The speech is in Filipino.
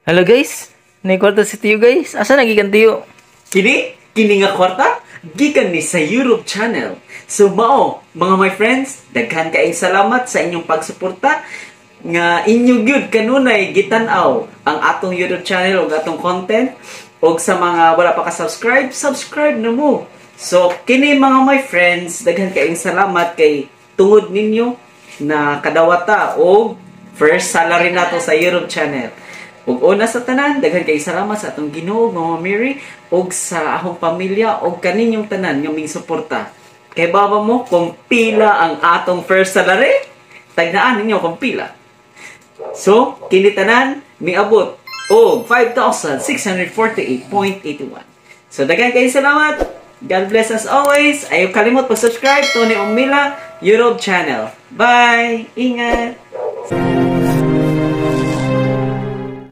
Hello guys, naikwarta si Tiyo guys. Asa nagikan Tiyo? Kini nga kwarta, gikan ni sa YouTube channel. So mao, mga my friends, daghan kaayong salamat sa inyong pagsuporta nga inyo gyud kanunay gitan-aw ang atong YouTube channel ug atong content. Ug sa mga wala pa ka-subscribe, subscribe na mo. So kini mga my friends, daghan kaayong salamat kay tungod ninyo na kadawata o first salary nato sa YouTube channel. Ug una sa tanan, daghan kay salamat sa atong Ginoo, Mama Mary, ug sa akong pamilya ug kaninyong tanan nga ming suporta. Kay baba mo kung pila ang atong first salary, tagnaan ninyo kung pila. So, kini tanan miabot og 5,648.81. So daghan kay salamat. God bless us always. Ayaw kalimot pag-subscribe to ni Umila YouTube channel. Bye. Ingat.